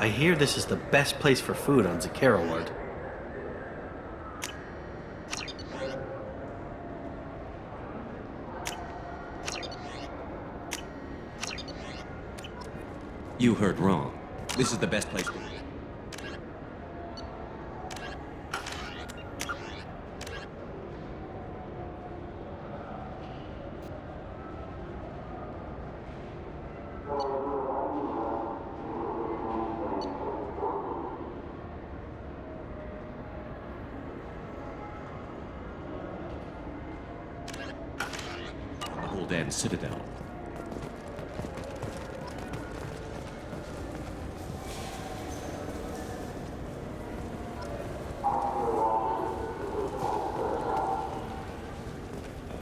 I hear this is the best place for food on Zakera World. You heard wrong. This is the best place to eat. The whole damn citadel.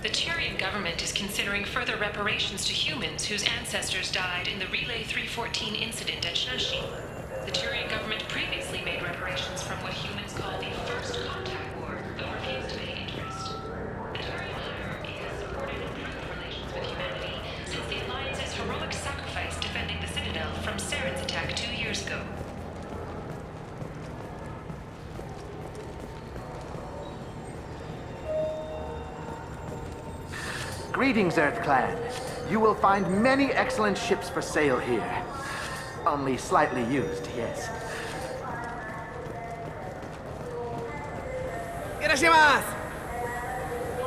The Turian government is considering further reparations to humans whose ancestors died in the Relay 314 incident at Shashi. The Turian government previously made reparations from what humans call the First Contact War, but refused to pay interest. The Turian hierarchy has supported improved relations with humanity since the Alliance's heroic sacrifice defending the Citadel from Saren's attack 2 years ago. Greetings, Earth Clan. You will find many excellent ships for sale here. Only slightly used, yes.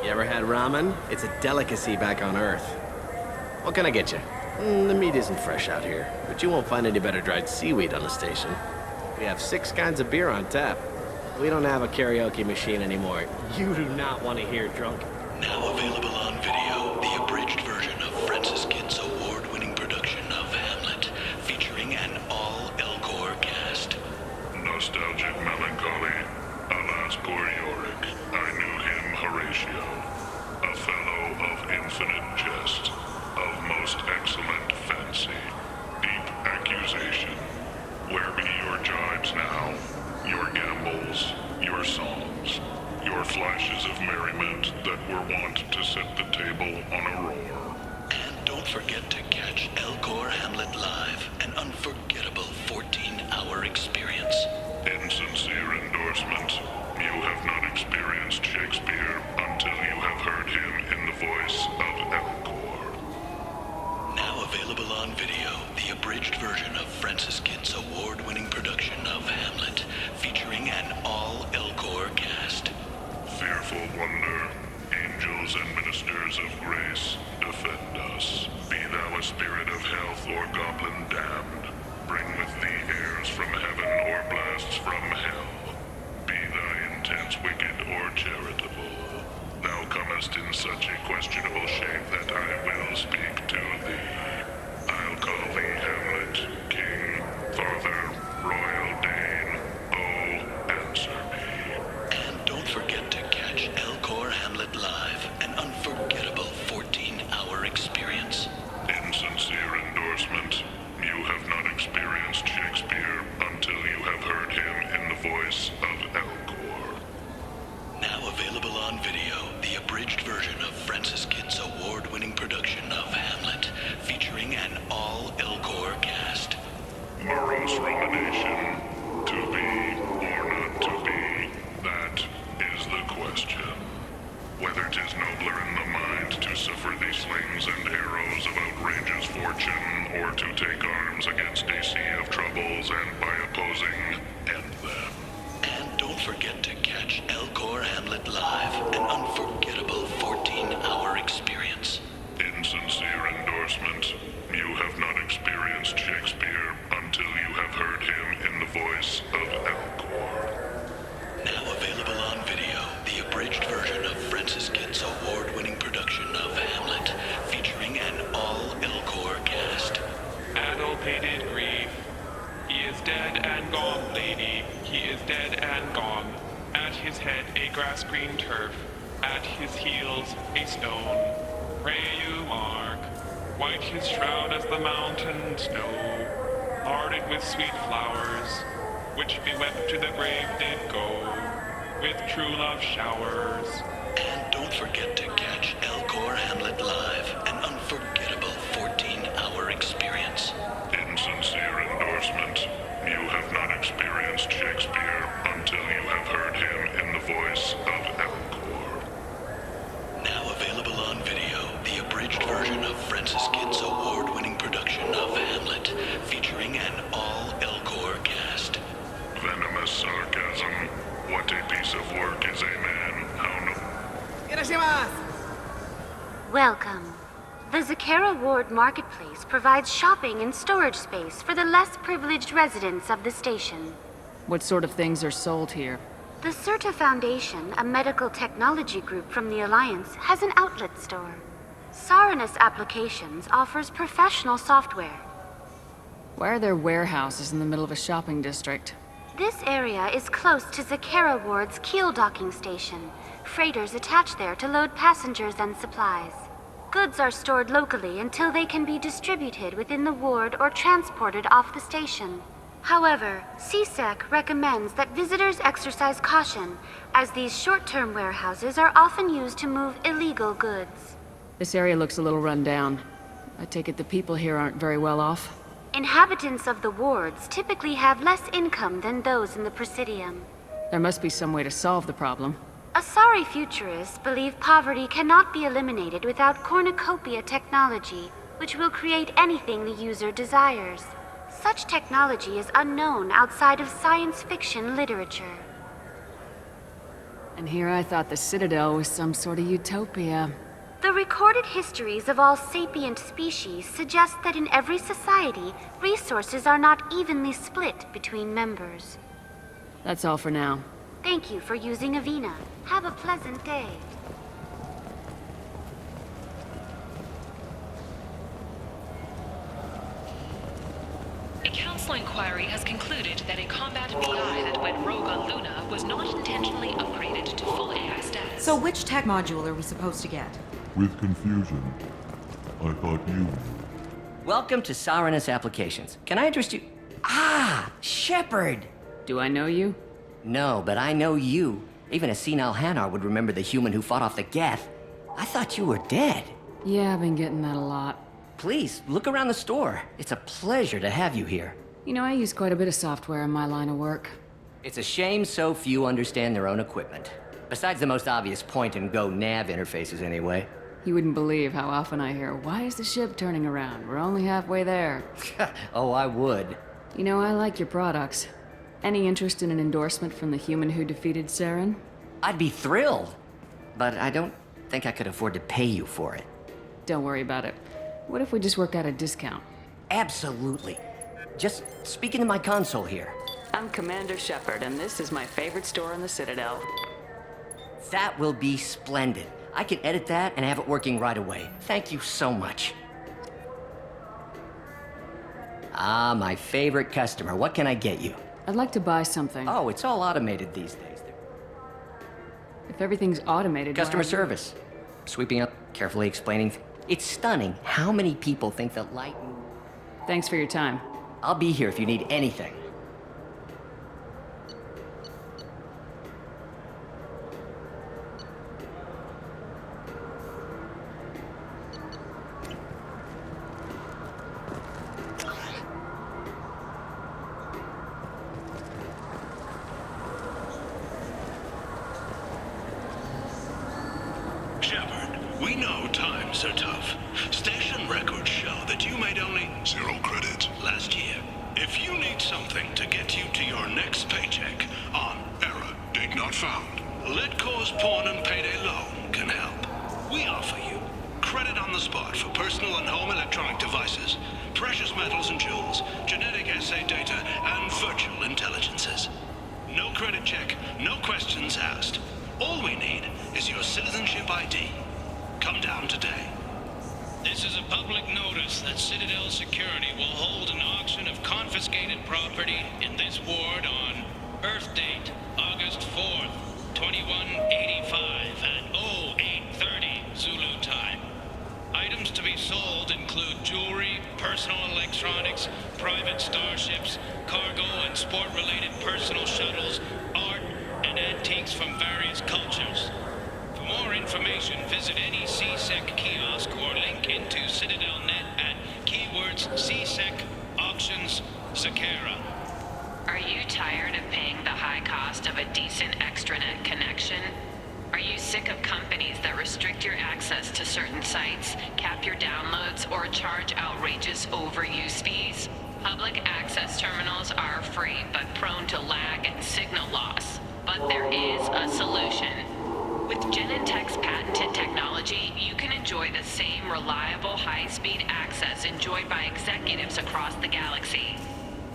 You ever had ramen? It's a delicacy back on Earth. What can I get you? The meat isn't fresh out here, but you won't find any better dried seaweed on the station. We have 6 kinds of beer on tap. We don't have a karaoke machine anymore. You do not want to hear drunk. Now available on video, the abridged version of Francis Kidd's award-winning production of Hamlet, featuring an all-Elcor cast. Nostalgic melancholy, alas poor Yorick. I knew him, Horatio, a fellow of infinite jest, of most excellent fancy, deep accusation. Where be your jibes now, your gambols, your songs, your flashes of merriment that were wont to set the table on a roar? And don't forget to catch Elcor Hamlet Live, an unforgettable 14-hour experience. In sincere endorsement, you have not experienced Shakespeare until you have heard him in the voice of Elcor. Now available on video, the abridged version of Francis Kidd's award-winning production of Hamlet, featuring an all-Elcor cast. Fearful wonder, angels and ministers of grace, defend us. Be thou a spirit of health or goblin damned, bring with thee airs from heaven or blasts from hell. Be thy intents wicked or charitable. Thou comest in such a questionable shape that I will speak to thee. I'll call thee Hamlet, King, Father, Royal Dane. Oh, answer me. And don't forget to catch Elcor Hamlet Live, an unforgettable 14-hour experience. In sincere endorsement, you have not experienced Shakespeare until you have heard him in the voice of Elcor. Now available on video, the abridged version of Francis Kidd's award-winning production of Hamlet, featuring an all-Elcor cast. Morose rumination, to be or not to be, that is the question. Whether 'tis nobler in the mind to suffer the slings and arrows of outrageous fortune, or to take arms against a sea of troubles and by opposing, end them. And don't forget to catch Elcor Hamlet Live, an unforgettable 14-hour experience. In sincere endorsement, you have not experienced Shakespeare until you have heard him in the voice of Elcor. Now available on video, the abridged version of Francis Kidd's award-winning production of Hamlet, featuring an all-Elcor cast. Adulpated grief. He is dead and gone, lady. He is dead and gone. At his head a grass-green turf. At his heels a stone. Pray you mark. White his shroud as the mountain snow. Larded with sweet flowers, which bewept to the grave did go. With true love showers. And don't forget to catch Elcor Hamlet Live, an unforgettable 14-hour experience. In sincere endorsement, you Francis Kidd's award-winning production of Hamlet, featuring an all-Elcor cast. Venomous sarcasm. What a piece of work is a man. How no... Welcome. The Zakara Ward Marketplace provides shopping and storage space for the less privileged residents of the station. What sort of things are sold here? The Certa Foundation, a medical technology group from the Alliance, has an outlet store. Saranus Applications offers professional software. Why are there warehouses in the middle of a shopping district? This area is close to Zakara Ward's keel docking station. Freighters attach there to load passengers and supplies. Goods are stored locally until they can be distributed within the ward or transported off the station. However, CSEC recommends that visitors exercise caution, as these short-term warehouses are often used to move illegal goods. This area looks a little run down. I take it the people here aren't very well off? Inhabitants of the wards typically have less income than those in the Presidium. There must be some way to solve the problem. Asari futurists believe poverty cannot be eliminated without cornucopia technology, which will create anything the user desires. Such technology is unknown outside of science fiction literature. And here I thought the Citadel was some sort of utopia. The recorded histories of all sapient species suggest that in every society, resources are not evenly split between members. That's all for now. Thank you for using Avena. Have a pleasant day. A council inquiry has concluded that a combat BI that went rogue on Luna was not intentionally upgraded to full AI status. So which tech module are we supposed to get? With confusion. I thought you... Welcome to Saranus Applications. Can I interest you? Ah, Shepard! Do I know you? No, but I know you. Even a senile Hanar would remember the human who fought off the Geth. I thought you were dead. Yeah, I've been getting that a lot. Please, look around the store. It's a pleasure to have you here. You know, I use quite a bit of software in my line of work. It's a shame so few understand their own equipment. Besides the most obvious point-and-go nav interfaces, anyway. You wouldn't believe how often I hear, "Why is the ship turning around? We're only halfway there." Oh, I would. You know, I like your products. Any interest in an endorsement from the human who defeated Saren? I'd be thrilled. But I don't think I could afford to pay you for it. Don't worry about it. What if we just work out a discount? Absolutely. Just speak into my console here. I'm Commander Shepard, and this is my favorite store in the Citadel. That will be splendid. I can edit that and have it working right away. Thank you so much. Ah, my favorite customer. What can I get you? I'd like to buy something. Oh, it's all automated these days. If everything's automated... Customer service. Sweeping up, carefully explaining. It's stunning how many people think that light... Thanks for your time. I'll be here if you need anything. Shepard, we know times are tough. Station records show that you made only 0 credits. last year. If you need something to get you to your next paycheck on Error. Date not found. Let Cause Pawn and Payday Loan can help. We offer you credit on the spot for personal and home electronic devices, precious metals and jewels, genetic assay data, and virtual intelligences. No credit check, no questions asked. All we need is your citizenship ID. Come down today. This is a public notice that Citadel Security will hold an auction of confiscated property in this ward on Earth date, August 4th, 2185 at 0830 Zulu time. Items to be sold include jewelry, personal electronics, private starships, cargo and sport-related personal shuttles, art, and antiques from various cultures. For more information, visit any CSEC kiosk or link into CitadelNet at keywords CSEC Auctions Zakara. Are you tired of paying the high cost of a decent extranet connection? Are you sick of companies that restrict your access to certain sites, cap cap your downloads or charge outrageous overuse fees? Public access terminals are free but prone to lag and signal loss. But there is a solution. With Genentech's patented technology, you can enjoy the same reliable high-speed access enjoyed by executives across the galaxy.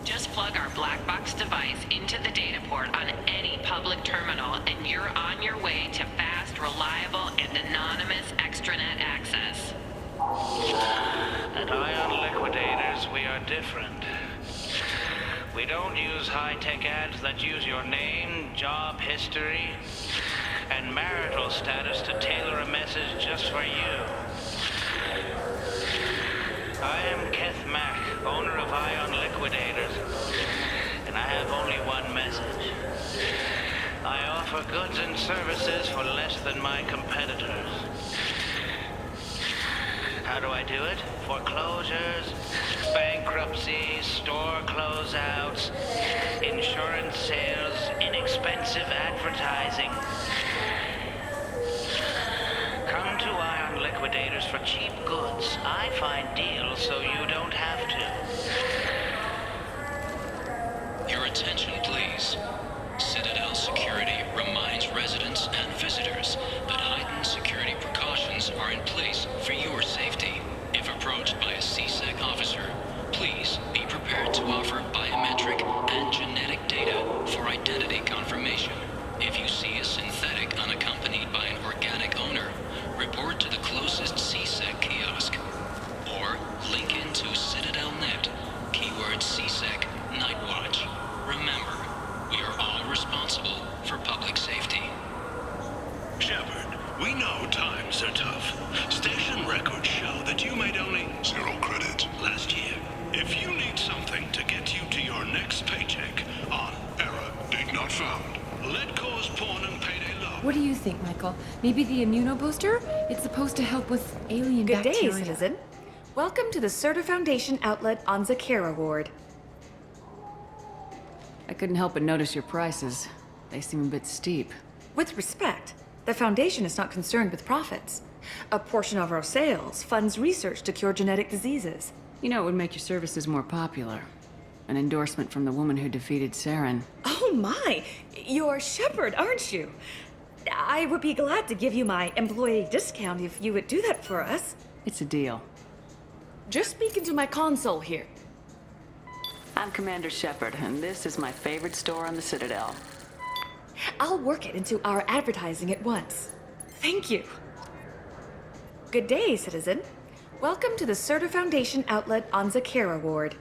Just plug our black box device into the data port on any public terminal and you're on your way to fast, reliable, and anonymous extranet access. At Ion Liquidators, we are different. We don't use high-tech ads that use your name, job history, and marital status to tailor a message just for you. I am Keth Mack, owner of Ion Liquidators, and I have only one message. I offer goods and services for less than my competitors. How do I do it? Foreclosures, bankruptcies, store closeouts, insurance sales, inexpensive advertising. Come to Ion Liquidators for cheap goods. I find deals so you don't have to. Your attention, please. Citadel Security reminds residents and visitors that heightened security precautions are in place for your safety. If approached by a CSEC officer, please be prepared to offer biometric and genetic data for identity confirmation. If you see a synthetic unaccompanied by an organic owner, report to the closest CSEC kiosk. Or link into CitadelNet, keyword CSEC Nightwatch. Remember, we are all responsible for public safety. Shepard, we know times are tough. Station records show that you made only 0 credit last year. If you need something to get you to your next paycheck on error, date not found, let cause pawn and payday low. What do you think, Michael? Maybe the immunobooster? It's supposed to help with alien Good bacteria. day, citizen. Welcome to the Certa Foundation outlet on Zakera Ward. I couldn't help but notice your prices. They seem a bit steep. With respect, the Foundation is not concerned with profits. A portion of our sales funds research to cure genetic diseases. You know, it would make your services more popular. An endorsement from the woman who defeated Saren. Oh my! You're Shepard, aren't you? I would be glad to give you my employee discount if you would do that for us. It's a deal. Just speak into my console here. I'm Commander Shepard, and this is my favorite store on the Citadel. I'll work it into our advertising at once. Thank you. Good day, citizen. Welcome to the Certa Foundation outlet on Zakera Ward.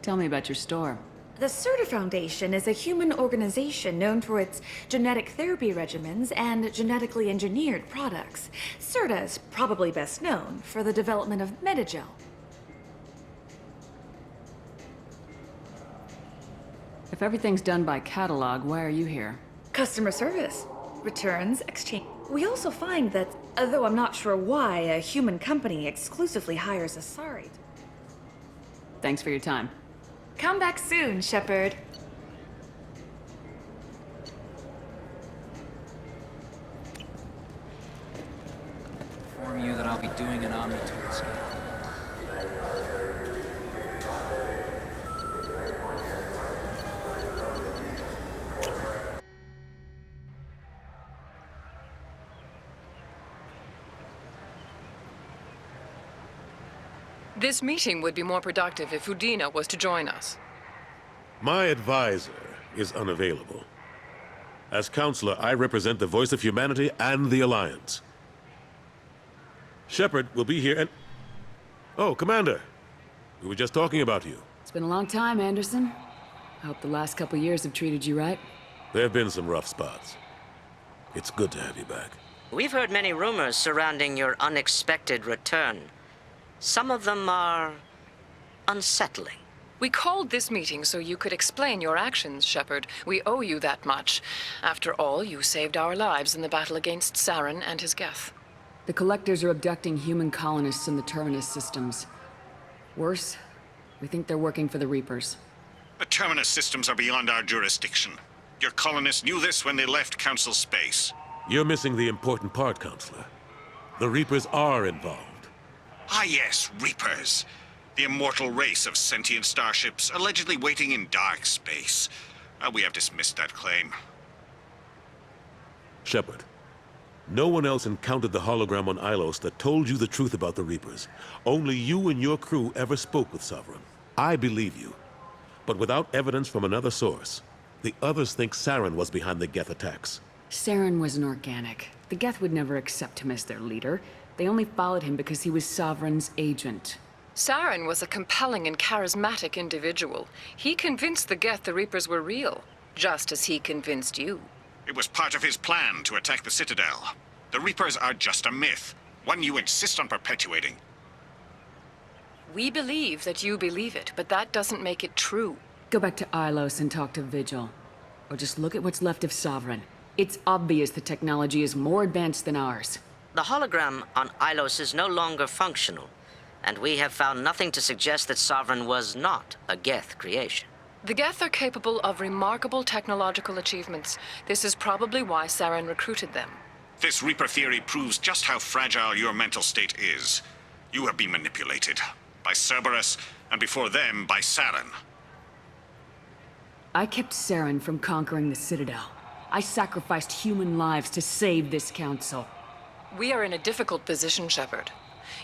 Tell me about your store. The Certa Foundation is a human organization known for its genetic therapy regimens and genetically engineered products. Certa is probably best known for the development of Metagel. If everything's done by catalog, why are you here? Customer service, returns, exchange. We also find that, although I'm not sure why, a human company exclusively hires a Sari. Thanks for your time. Come back soon, Shepard. Inform you that I'll be doing an Omni-tour scan. This meeting would be more productive if Udina was to join us. My advisor is unavailable. As counselor, I represent the voice of humanity and the Alliance. Shepard will be here and... Oh, Commander. We were just talking about you. It's been a long time, Anderson. I hope the last couple years have treated you right. There have been some rough spots. It's good to have you back. We've heard many rumors surrounding your unexpected return. Some of them are unsettling. We called this meeting so you could explain your actions, Shepard. We owe you that much. After all, you saved our lives in the battle against Saren and his Geth. The Collectors are abducting human colonists in the Terminus systems. Worse, we think they're working for the Reapers. The Terminus systems are beyond our jurisdiction. Your colonists knew this when they left Council space. You're missing the important part, Counselor. The Reapers are involved. Ah yes, Reapers. The immortal race of sentient starships allegedly waiting in dark space. We have dismissed that claim. Shepard, no one else encountered the hologram on Ilos that told you the truth about the Reapers. Only you and your crew ever spoke with Sovereign. I believe you. But without evidence from another source, the others think Saren was behind the Geth attacks. Saren was an organic. The Geth would never accept him as their leader. They only followed him because he was Sovereign's agent. Saren was a compelling and charismatic individual. He convinced the Geth the Reapers were real, just as he convinced you. It was part of his plan to attack the Citadel. The Reapers are just a myth, one you insist on perpetuating. We believe that you believe it, but that doesn't make it true. Go back to Ilos and talk to Vigil. Or just look at what's left of Sovereign. It's obvious the technology is more advanced than ours. The hologram on Ilos is no longer functional, and we have found nothing to suggest that Sovereign was not a Geth creation. The Geth are capable of remarkable technological achievements. This is probably why Saren recruited them. This Reaper theory proves just how fragile your mental state is. You have been manipulated. By Cerberus, and before them, by Saren. I kept Saren from conquering the Citadel. I sacrificed human lives to save this council. We are in a difficult position, Shepard.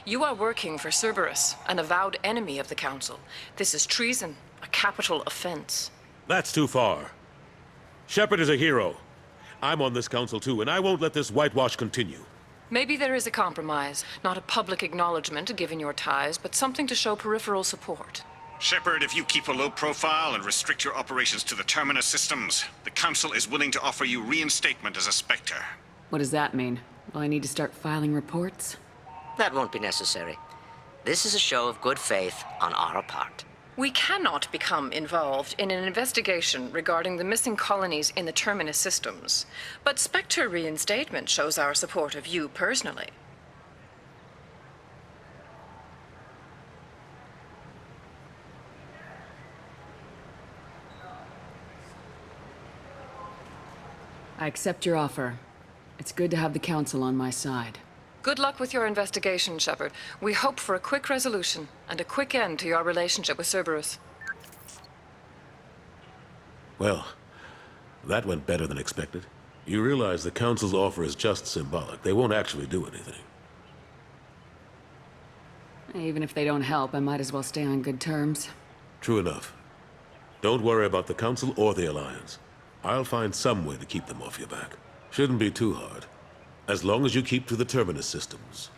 You are working for Cerberus, an avowed enemy of the Council. This is treason, a capital offense. That's too far. Shepard is a hero. I'm on this council too, and I won't let this whitewash continue. Maybe there is a compromise. Not a public acknowledgement given your ties, but something to show peripheral support. Shepard, if you keep a low profile and restrict your operations to the Terminus systems, the Council is willing to offer you reinstatement as a Spectre. What does that mean? Will I need to start filing reports? That won't be necessary. This is a show of good faith on our part. We cannot become involved in an investigation regarding the missing colonies in the Terminus systems, but Spectre reinstatement shows our support of you personally. I accept your offer. It's good to have the Council on my side. Good luck with your investigation, Shepard. We hope for a quick resolution and a quick end to your relationship with Cerberus. Well, that went better than expected. You realize the Council's offer is just symbolic. They won't actually do anything. Even if they don't help, I might as well stay on good terms. True enough. Don't worry about the Council or the Alliance. I'll find some way to keep them off your back. Shouldn't be too hard. As long as you keep to the Terminus systems.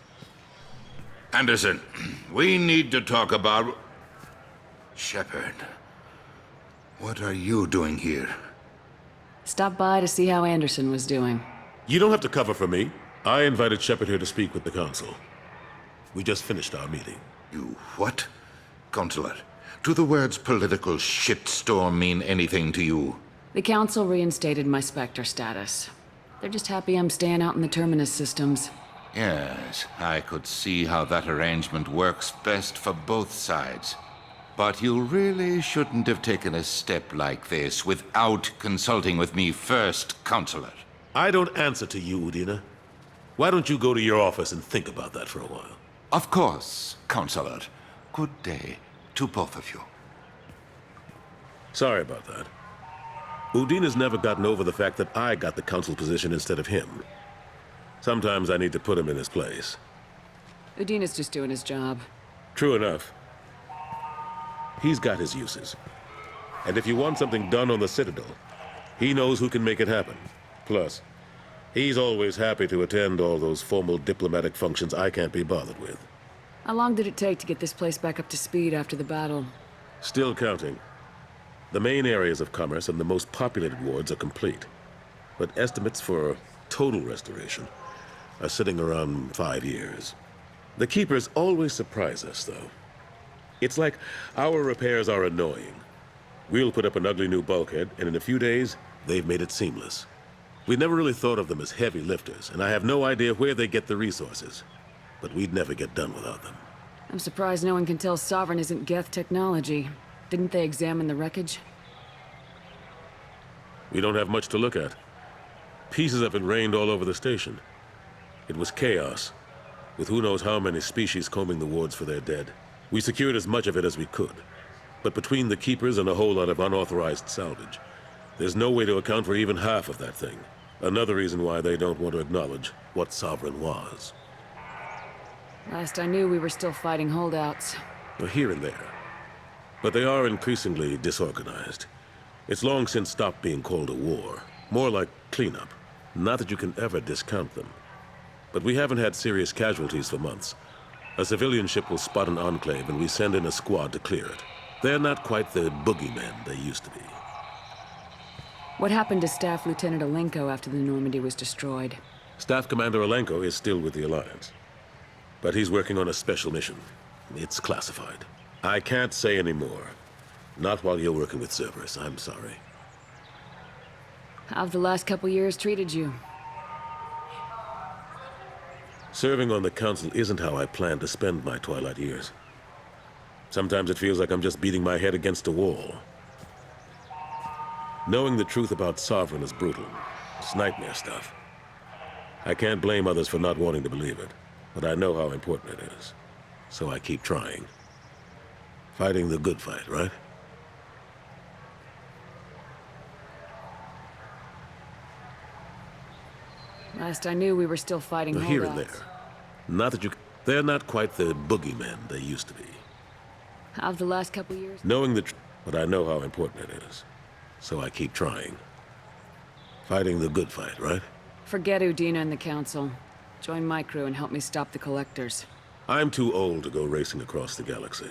Anderson, we need to talk about... Shepard. What are you doing here? Stop by to see how Anderson was doing. You don't have to cover for me. I invited Shepard here to speak with the Council. We just finished our meeting. You what? Counselor, do the words political shitstorm mean anything to you? The Council reinstated my Spectre status. They're just happy I'm staying out in the Terminus systems. Yes, I could see how that arrangement works best for both sides. But you really shouldn't have taken a step like this without consulting with me first, Counselor. I don't answer to you, Udina. Why don't you go to your office and think about that for a while? Of course, Counselor. Good day to both of you. Sorry about that. Udina's never gotten over the fact that I got the Council position instead of him. Sometimes I need to put him in his place. Udina's just doing his job. True enough. He's got his uses. And if you want something done on the Citadel, he knows who can make it happen. Plus, he's always happy to attend all those formal diplomatic functions I can't be bothered with. How long did it take to get this place back up to speed after the battle? Still counting. The main areas of commerce and the most populated wards are complete. But estimates for total restoration are sitting around 5 years. The Keepers always surprise us, though. It's like our repairs are annoying. We'll put up an ugly new bulkhead, and in a few days, they've made it seamless. We never really thought of them as heavy lifters, and I have no idea where they get the resources. But we'd never get done without them. I'm surprised no one can tell Sovereign isn't Geth technology. Didn't they examine the wreckage? We don't have much to look at. Pieces of it rained all over the station. It was chaos, with who knows how many species combing the wards for their dead. We secured as much of it as we could. But between the keepers and a whole lot of unauthorized salvage, there's no way to account for even half of that thing. Another reason why they don't want to acknowledge what Sovereign was. Last I knew, we were still fighting holdouts. Well, here and there. But they are increasingly disorganized. It's long since stopped being called a war. More like cleanup. Not that you can ever discount them. But we haven't had serious casualties for months. A civilian ship will spot an enclave and we send in a squad to clear it. They're not quite the boogeymen they used to be. What happened to Staff Lieutenant Alenko after the Normandy was destroyed? Staff Commander Alenko is still with the Alliance. But he's working on a special mission. It's classified. I can't say any more. Not while you're working with Cerberus, I'm sorry. How've the last couple years treated you? Serving on the Council isn't how I plan to spend my twilight years. Sometimes it feels like I'm just beating my head against a wall. Knowing the truth about Sovereign is brutal. It's nightmare stuff. I can't blame others for not wanting to believe it, but I know how important it is. So I keep trying. Fighting the good fight, right? Last I knew, we were still fighting holdouts. Here and there. Not that you... They're not quite the boogeymen they used to be. How've the last couple years? Knowing the truth, but I know how important it is. So I keep trying. Fighting the good fight, right? Forget Udina and the Council. Join my crew and help me stop the Collectors. I'm too old to go racing across the galaxy.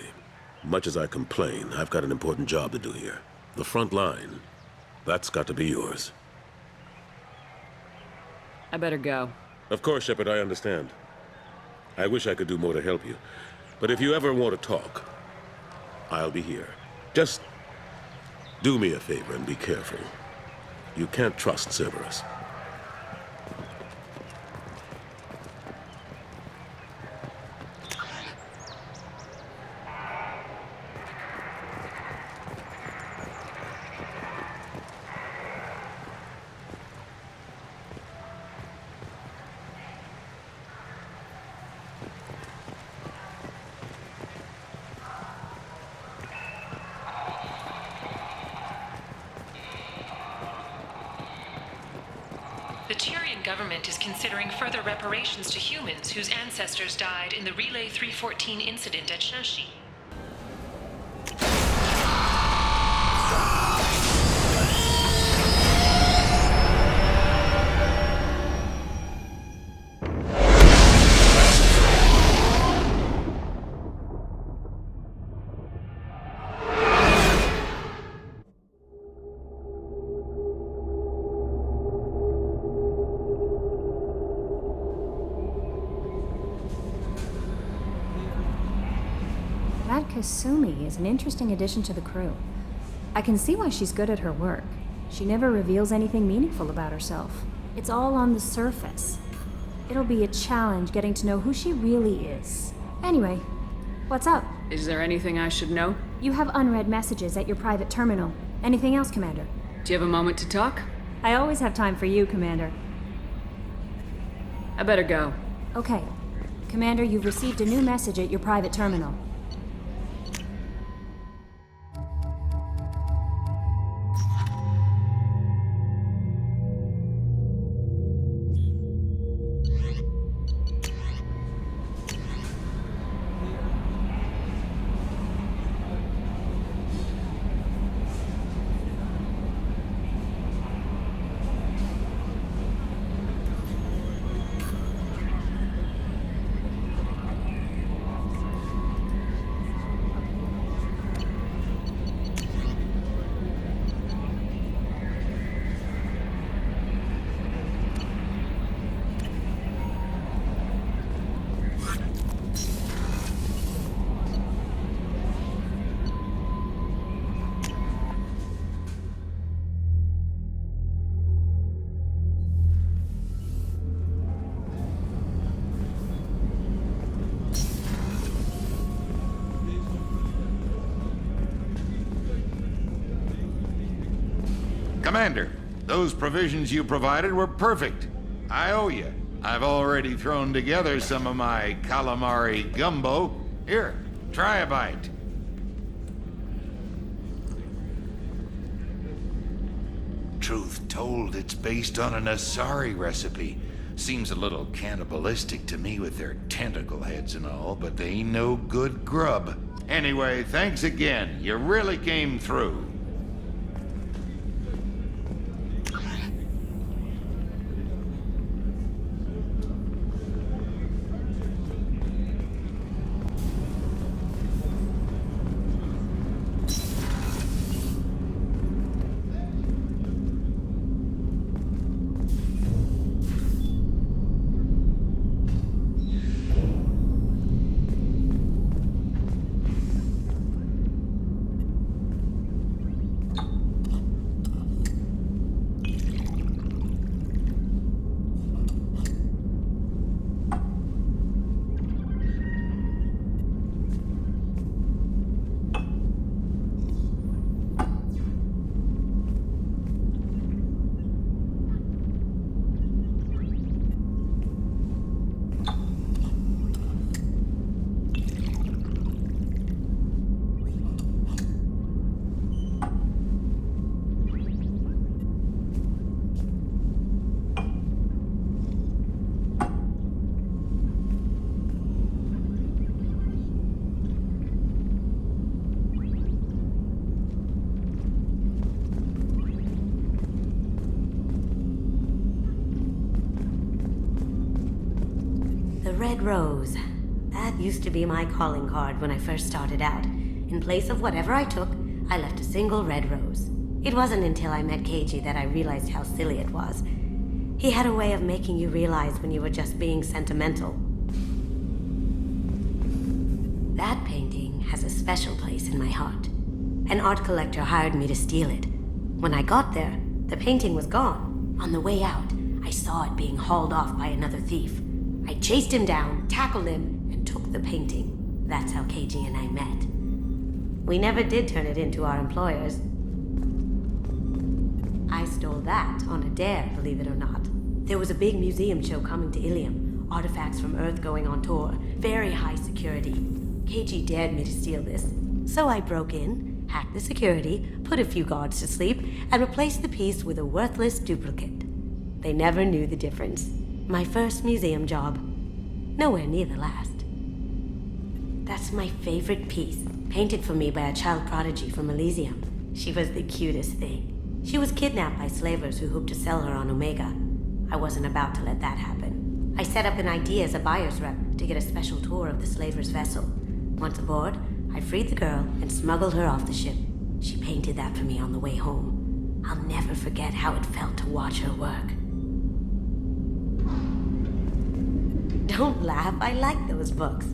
Much as I complain, I've got an important job to do here. The front line. That's got to be yours. I better go. Of course, Shepard, I understand. I wish I could do more to help you. But if you ever want to talk, I'll be here. Just do me a favor and be careful. You can't trust Cerberus. The Turian government is considering further reparations to humans whose ancestors died in the Relay 314 incident at Shashi. Kasumi is an interesting addition to the crew. I can see why she's good at her work. She never reveals anything meaningful about herself. It's all on the surface. It'll be a challenge getting to know who she really is. Anyway, what's up? Is there anything I should know? You have unread messages at your private terminal. Anything else, Commander? Do you have a moment to talk? I always have time for you, Commander. I better go. Okay. Commander, you've received a new message at your private terminal. Commander, those provisions you provided were perfect. I owe you. I've already thrown together some of my calamari gumbo. Here, try a bite. Truth told, it's based on an Asari recipe. Seems a little cannibalistic to me with their tentacle heads and all, but they ain't no good grub. Anyway, thanks again. You really came through. Red Rose. That used to be my calling card when I first started out. In place of whatever I took, I left a single red rose. It wasn't until I met Keiji that I realized how silly it was. He had a way of making you realize when you were just being sentimental. That painting has a special place in my heart. An art collector hired me to steal it. When I got there, the painting was gone. On the way out, I saw it being hauled off by another thief. I chased him down, tackled him, and took the painting. That's how Keiji and I met. We never did turn it into our employers. I stole that on a dare, believe it or not. There was a big museum show coming to Ilium. Artifacts from Earth going on tour. Very high security. Keiji dared me to steal this. So I broke in, hacked the security, put a few guards to sleep, and replaced the piece with a worthless duplicate. They never knew the difference. My first museum job. Nowhere near the last. That's my favorite piece, painted for me by a child prodigy from Elysium. She was the cutest thing. She was kidnapped by slavers who hoped to sell her on Omega. I wasn't about to let that happen. I set up an idea as a buyer's rep to get a special tour of the slaver's vessel. Once aboard, I freed the girl and smuggled her off the ship. She painted that for me on the way home. I'll never forget how it felt to watch her work. Don't laugh, I like those books.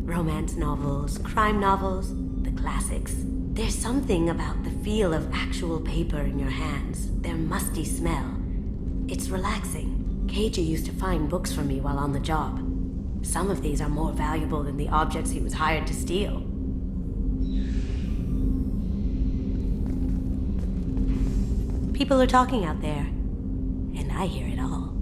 Romance novels, crime novels, the classics. There's something about the feel of actual paper in your hands, their musty smell. It's relaxing. Keiji used to find books for me while on the job. Some of these are more valuable than the objects he was hired to steal. People are talking out there, and I hear it all.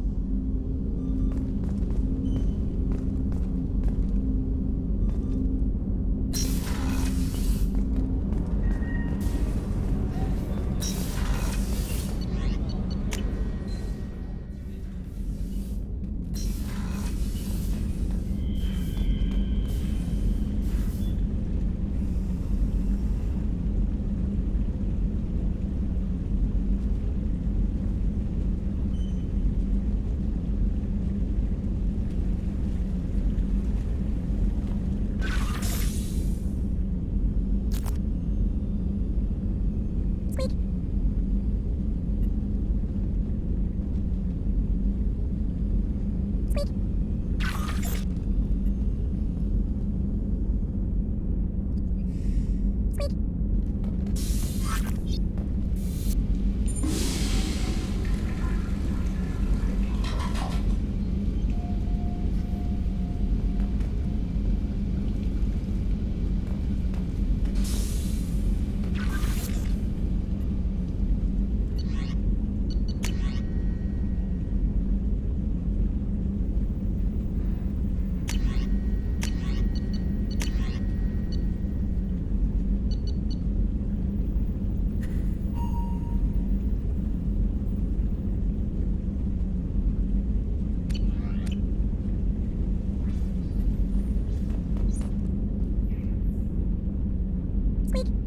squeak.